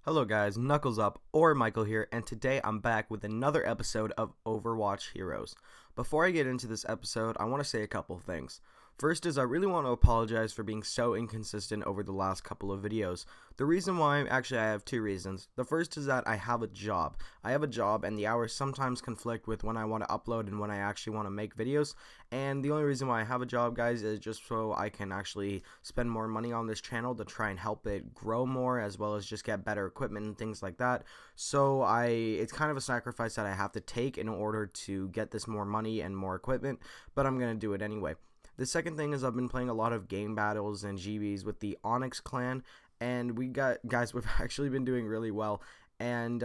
Hello guys, KnucklesUp or Michael here, and today I'm back with another episode of Overwatch Heroes. Before I get into this episode, I want to say a couple of things. First is I really want to apologize for being so inconsistent over the last couple of videos. The reason why, actually I have two reasons. The first is that I have a job. And the hours sometimes conflict with when I want to upload and when I actually want to make videos. And the only reason why I have a job, guys, is just so I can actually spend more money on this channel to try and help it grow more, as well as just get better equipment and things like that. So it's kind of a sacrifice that I have to take in order to get this more money and more equipment, but I'm going to do it anyway. The second thing is I've been playing a lot of game battles and GBs with the Onyx clan, and we've actually been doing really well. And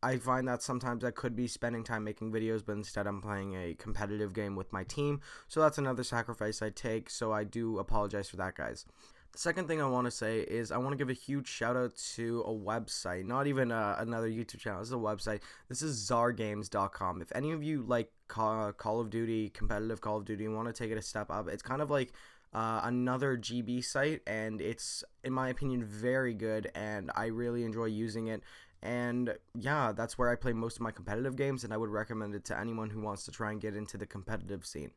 I find that sometimes I could be spending time making videos, but instead I'm playing a competitive game with my team. So that's another sacrifice I take, so I do apologize for that, guys. The second thing I want to say is I want to give a huge shout out to a website, not even another YouTube channel. This is a website. This is czargames.com. If any of you like Call of Duty, competitive Call of Duty, and want to take it a step up, it's kind of like another GB site, and it's, in my opinion, very good, and I really enjoy using it. And yeah, that's where I play most of my competitive games, and I would recommend it to anyone who wants to try and get into the competitive scene.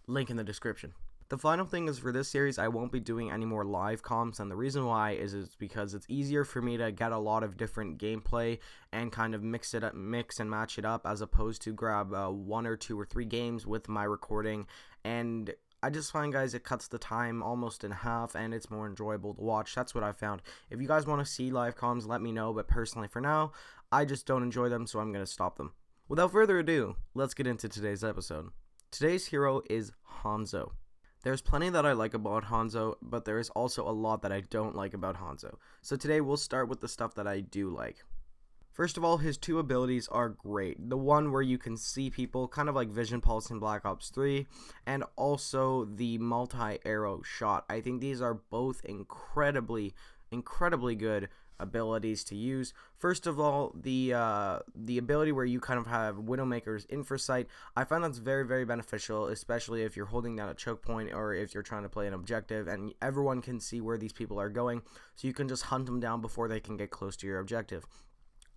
Link in the description. The final thing is, for this series I won't be doing any more live comps, and the reason why is because it's easier for me to get a lot of different gameplay and kind of mix and match it up, as opposed to grab 1 or 2 or 3 games with my recording. And I just find, guys, it cuts the time almost in half, and it's more enjoyable to watch. That's what I found. If you guys want to see live comms, let me know, but personally for now I just don't enjoy them, so I'm going to stop them. Without further ado, let's get into today's episode. Today's hero is Hanzo. There's plenty that I like about Hanzo, but there is also a lot that I don't like about Hanzo. So today we'll start with the stuff that I do like. First of all, his 2 abilities are great. The one where you can see people, kind of like Vision Pulse in Black Ops 3, and also the multi-arrow shot. I think these are both incredibly good abilities to use. First of all, the ability where you kind of have Widowmaker's Infrasight, I find that's very beneficial, especially if you're holding down a choke point or if you're trying to play an objective and everyone can see where these people are going, so you can just hunt them down before they can get close to your objective.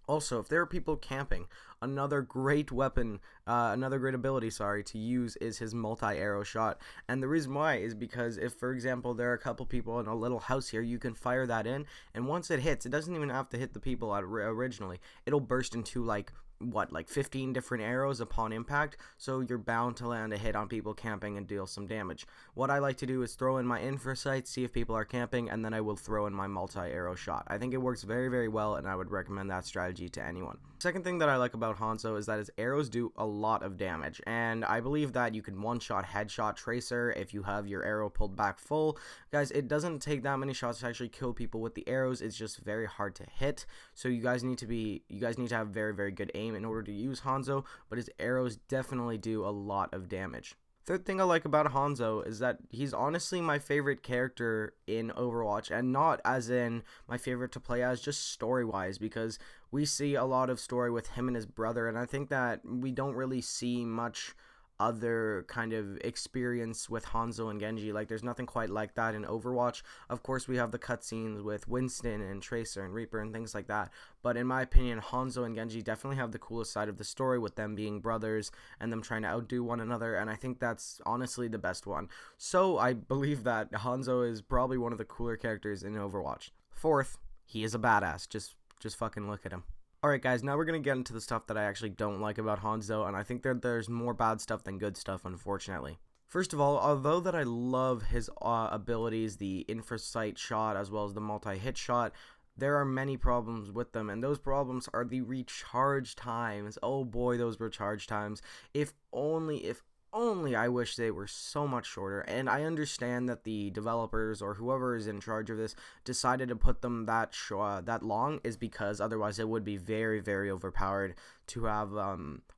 Also, if there are people camping, another great weapon, another great ability, to use is his multi-arrow shot. And the reason why is because if, for example, there are a couple people in a little house here, you can fire that in, and once it hits, it doesn't even have to hit the people originally. It'll burst into like 15 different arrows upon impact, so you're bound to land a hit on people camping and deal some damage. What I like to do is throw in my Infrasight, see if people are camping, and then I will throw in my multi-arrow shot. I think it works very well, and I would recommend that strategy to anyone. Second thing that I like about Hanzo is that his arrows do a lot of damage, and I believe that you can one-shot headshot Tracer if you have your arrow pulled back full. Guys, it doesn't take that many shots to actually kill people with the arrows. It's just very hard to hit, so you guys need to have very good aim in order to use Hanzo, but his arrows definitely do a lot of damage. Third thing I like about Hanzo is that he's honestly my favorite character in Overwatch, and not as in my favorite to play as, just story-wise, because we see a lot of story with him and his brother, and I think that we don't really see much other kind of experience with Hanzo and Genji. Like, there's nothing quite like that in Overwatch. Of course, we have the cutscenes with Winston and Tracer and Reaper and things like that, but in my opinion, Hanzo and Genji definitely have the coolest side of the story, with them being brothers and them trying to outdo one another, and I think that's honestly the best one. So I believe that Hanzo is probably one of the cooler characters in Overwatch. Fourth, he is a badass. Just fucking look at him. Alright guys, now we're going to get into the stuff that I actually don't like about Hanzo, and I think that there's more bad stuff than good stuff, unfortunately. First of all, although that I love his abilities, the Infrasight shot as well as the multi-hit shot, there are many problems with them, and those problems are the recharge times. Oh boy, those recharge times. If only I wish they were so much shorter, and I understand that the developers or whoever is in charge of this decided to put them that long is because otherwise it would be very overpowered to have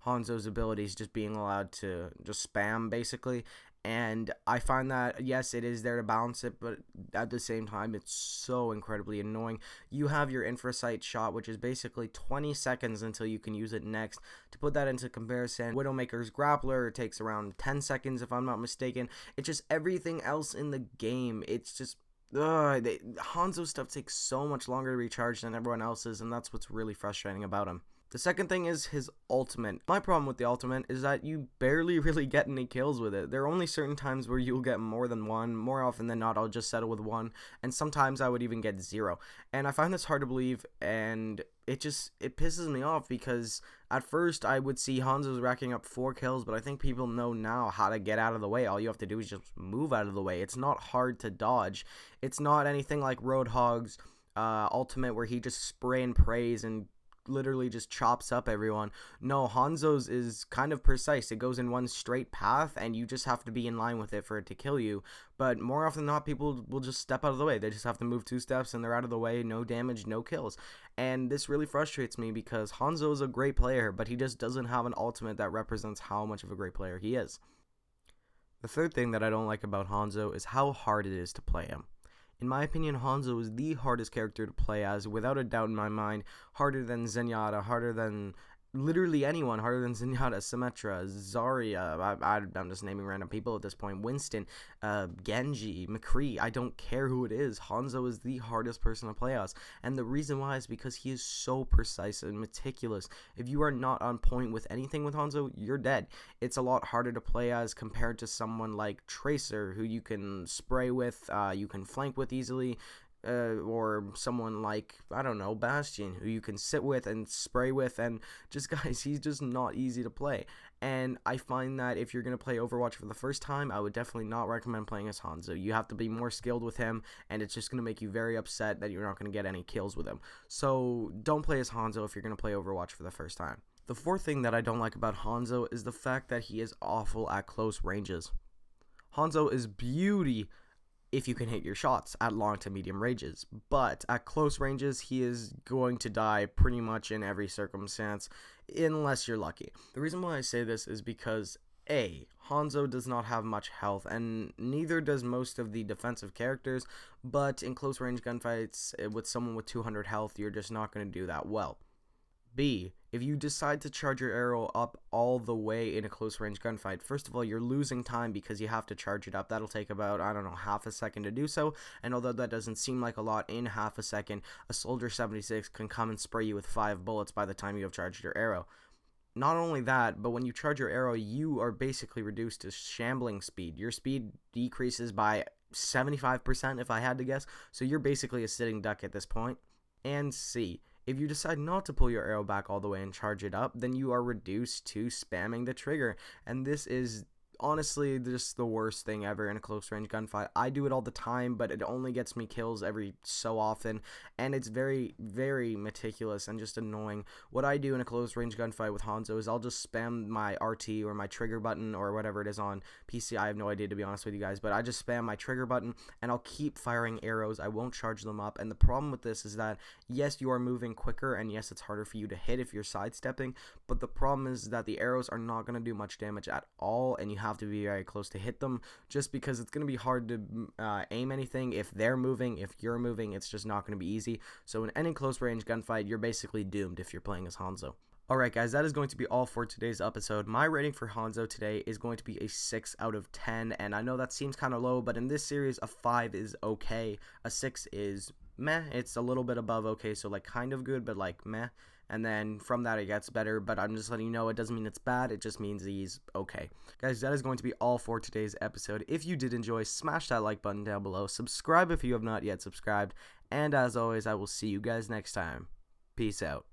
Hanzo's abilities just being allowed to just spam, basically. And I find that, yes, it is there to balance it, but at the same time, it's so incredibly annoying. You have your Infrasight shot, which is basically 20 seconds until you can use it next. To put that into comparison, Widowmaker's grappler takes around 10 seconds, if I'm not mistaken. It's just everything else in the game. It's just Hanzo's stuff takes so much longer to recharge than everyone else's, and that's what's really frustrating about him. The second thing is his ultimate. My problem with the ultimate is that you barely really get any kills with it. There are only certain times where you'll get more than one. More often than not, I'll just settle with one, and sometimes I would even get 0. And I find this hard to believe, and it pisses me off because at first I would see Hanzo's racking up 4 kills, but I think people know now how to get out of the way. All you have to do is just move out of the way. It's not hard to dodge. It's not anything like Roadhog's ultimate where he just spray and prays and literally just chops up everyone. No, Hanzo's is kind of precise. It goes in one straight path, and you just have to be in line with it for it to kill you. But more often than not, people will just step out of the way. They just have to move 2 steps, and they're out of the way. No damage, no kills. And this really frustrates me because Hanzo is a great player, but he just doesn't have an ultimate that represents how much of a great player he is. The third thing that I don't like about Hanzo is how hard it is to play him. In my opinion, Hanzo is the hardest character to play as, without a doubt in my mind. Harder than Zenyatta, harder than literally anyone, harder than Zenyatta, Symmetra, Zarya, I'm just naming random people at this point, Winston, Genji, McCree, I don't care who it is. Hanzo is the hardest person to play as, and the reason why is because he is so precise and meticulous. If you are not on point with anything with Hanzo, you're dead. It's a lot harder to play as compared to someone like Tracer, who you can spray with, you can flank with easily, or someone like, I don't know, Bastion, who you can sit with and spray with, and just, guys, he's just not easy to play. And I find that if you're going to play Overwatch for the first time, I would definitely not recommend playing as Hanzo. You have to be more skilled with him, and it's just going to make you very upset that you're not going to get any kills with him. So don't play as Hanzo if you're going to play Overwatch for the first time. The fourth thing that I don't like about Hanzo is the fact that he is awful at close ranges. Hanzo is beauty if you can hit your shots at long to medium ranges, but at close ranges he is going to die pretty much in every circumstance unless you're lucky. The reason why I say this is because Hanzo does not have much health, and neither does most of the defensive characters, but in close range gunfights with someone with 200 health, you're just not going to do that well. B, if you decide to charge your arrow up all the way in a close range gunfight, first of all, you're losing time because you have to charge it up. That'll take about, I don't know, half a second to do so, and although that doesn't seem like a lot in half a second, a Soldier 76 can come and spray you with 5 bullets by the time you have charged your arrow. Not only that, but when you charge your arrow, you are basically reduced to shambling speed. Your speed decreases by 75% if I had to guess, so you're basically a sitting duck at this point. And C, if you decide not to pull your arrow back all the way and charge it up, then you are reduced to spamming the trigger, and this is honestly just the worst thing ever in a close range gunfight. I do it all the time, but it only gets me kills every so often, and it's very, very meticulous and just annoying. What I do in a close range gunfight with Hanzo is I'll just spam my RT or my trigger button or whatever it is on PC. I have no idea, to be honest with you guys, but I just spam my trigger button and I'll keep firing arrows. I won't charge them up, and the problem with this is that yes, you are moving quicker, and yes, it's harder for you to hit if you're sidestepping, but the problem is that the arrows are not going to do much damage at all, and you have to be very close to hit them, just because it's going to be hard to aim anything. If they're moving, if you're moving, it's just not going to be easy. So in any close range gunfight, you're basically doomed if you're playing as Hanzo. Alright guys, that is going to be all for today's episode. My rating for Hanzo today is going to be a 6 out of 10, and I know that seems kind of low, but in this series, a 5 is okay, a 6 is meh. It's a little bit above okay, so like kind of good, but like meh. And then from that it gets better, but I'm just letting you know it doesn't mean it's bad, it just means he's okay. Guys, that is going to be all for today's episode. If you did enjoy, smash that like button down below, subscribe if you have not yet subscribed, and as always, I will see you guys next time. Peace out.